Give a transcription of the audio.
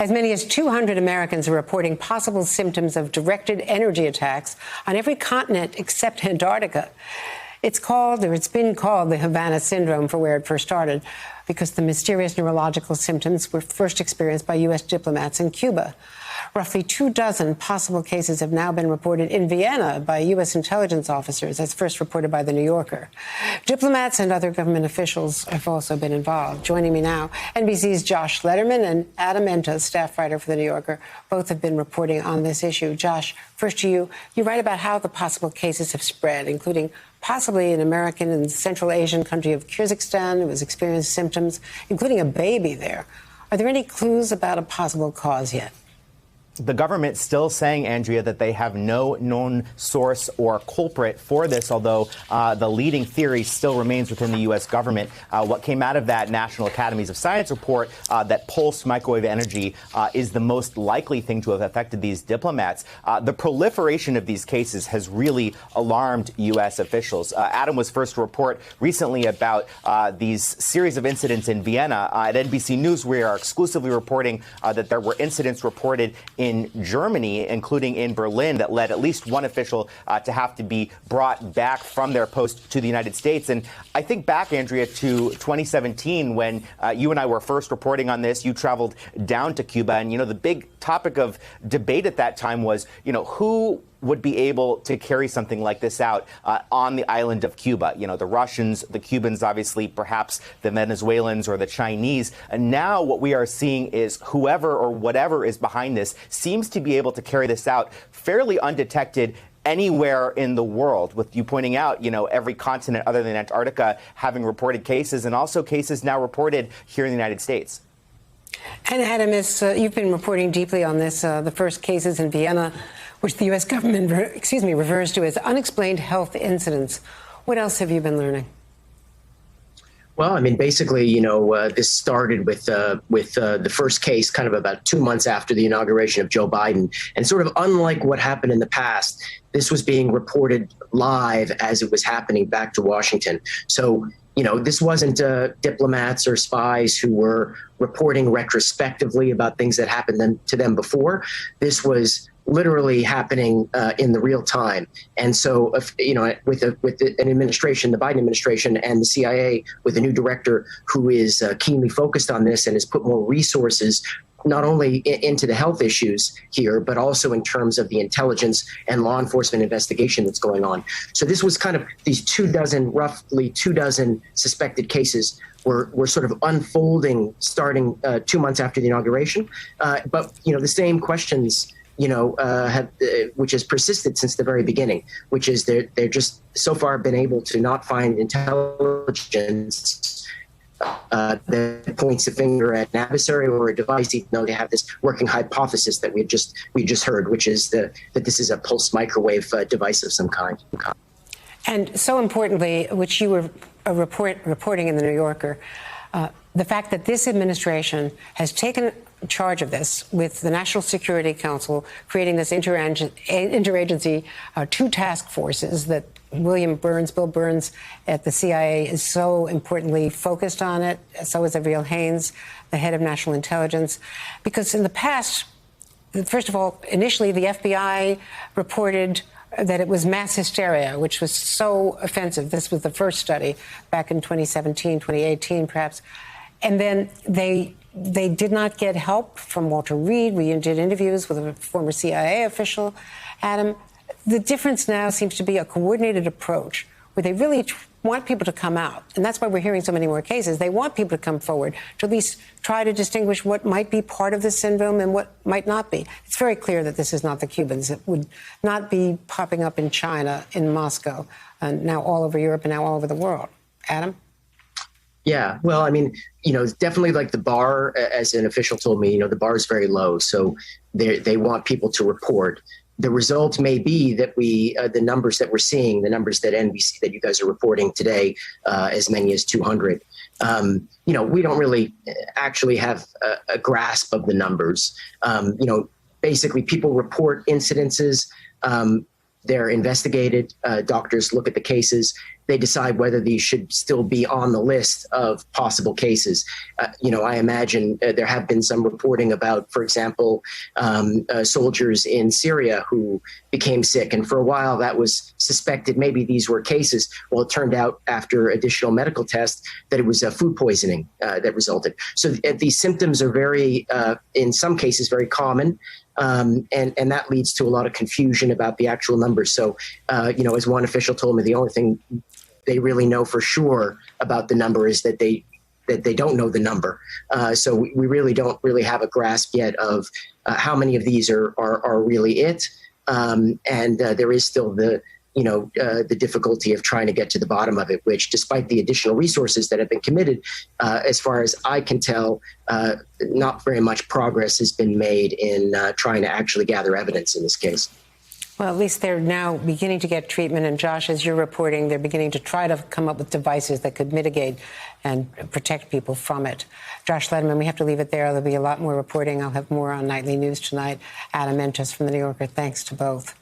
As many as 200 Americans are reporting possible symptoms of directed energy attacks on every continent except Antarctica. It's been called the Havana syndrome for where it first started, because the mysterious neurological symptoms were first experienced by U.S. diplomats in Cuba. Roughly 24 possible cases have now been reported in Vienna by U.S. intelligence officers, as first reported by The New Yorker. Diplomats and other government officials have also been involved. Joining me now, NBC's Josh Lederman and Adam Enta, staff writer for The New Yorker. Both have been reporting on this issue. Josh, first to you. You write about how the possible cases have spread, including possibly an American and Central Asian country of Kyrgyzstan who has experienced symptoms, including a baby there. Are there any clues about a possible cause yet? The government still saying, Andrea, that they have no known source or culprit for this, although the leading theory still remains within the U.S. government. What came out of that National Academies of Science report, that pulsed microwave energy is the most likely thing to have affected these diplomats. The proliferation of these cases has really alarmed U.S. officials. Adam was first to report recently about these series of incidents in Vienna. At NBC News, we are exclusively reporting that there were incidents reported in Germany, including in Berlin, that led at least one official to have to be brought back from their post to the United States. And I think back, Andrea, to 2017, when you and I were first reporting on this. You traveled down to Cuba, and, the big topic of debate at that time was, who would be able to carry something like this out on the island of Cuba. The Russians, the Cubans, obviously, perhaps the Venezuelans or the Chinese. And now what we are seeing is whoever or whatever is behind this seems to be able to carry this out fairly undetected anywhere in the world, with you pointing out, every continent other than Antarctica having reported cases, and also cases now reported here in the United States. And Adam, you've been reporting deeply on this, the first cases in Vienna, which the U.S. government, refers to as unexplained health incidents. What else have you been learning? Well, basically, this started with the first case kind of about 2 months after the inauguration of Joe Biden. And sort of unlike what happened in the past, this was being reported live as it was happening back to Washington. So, this wasn't diplomats or spies who were reporting retrospectively about things that happened to them before. This was literally happening in the real time. And so, with an administration, the Biden administration, and the CIA, with a new director who is keenly focused on this and has put more resources not only into the health issues here, but also in terms of the intelligence and law enforcement investigation that's going on. So this was kind of these roughly 24 suspected cases were sort of unfolding starting 2 months after the inauguration. But, the same questions which has persisted since the very beginning, which is they're just so far been able to not find intelligence that points a finger at an adversary or a device, even though they have this working hypothesis that we just heard, which is that this is a pulse microwave device of some kind. And so importantly, which you were reporting in The New Yorker, the fact that this administration has taken charge of this with the National Security Council, creating this interagency, two task forces that Bill Burns at the CIA is so importantly focused on it. So is Avril Haines, the head of national intelligence, because in the past, first of all, initially the FBI reported that it was mass hysteria, which was so offensive. This was the first study back in 2017, 2018, perhaps. And then they did not get help from Walter Reed. We did interviews with a former CIA official, Adam. The difference now seems to be a coordinated approach where they really want people to come out. And that's why we're hearing so many more cases. They want people to come forward to at least try to distinguish what might be part of the syndrome and what might not be. It's very clear that this is not the Cubans. It would not be popping up in China, in Moscow, and now all over Europe and now all over the world. Adam? Yeah, well, definitely like the bar, as an official told me, the bar is very low. So they want people to report. The result may be that the numbers that we're seeing, the numbers that NBC, that you guys are reporting today, as many as 200, we don't really actually have a grasp of the numbers. Basically people report incidences, They're investigated. Doctors look at the cases. They decide whether these should still be on the list of possible cases. I imagine there have been some reporting about, for example, soldiers in Syria who became sick. And for a while that was suspected maybe these were cases. Well, it turned out after additional medical tests that it was food poisoning that resulted. So these symptoms are very, in some cases, very common. And that leads to a lot of confusion about the actual numbers. So, as one official told me, the only thing they really know for sure about the number is that they don't know the number. So we really don't really have a grasp yet of how many of these are really it. And there is still the difficulty of trying to get to the bottom of it, which, despite the additional resources that have been committed, as far as I can tell, not very much progress has been made in trying to actually gather evidence in this case. Well, at least they're now beginning to get treatment. And Josh, as you're reporting, they're beginning to try to come up with devices that could mitigate and protect people from it. Josh Lederman, we have to leave it there. There'll be a lot more reporting. I'll have more on Nightly News tonight. Adam Mentos from The New Yorker, thanks to both.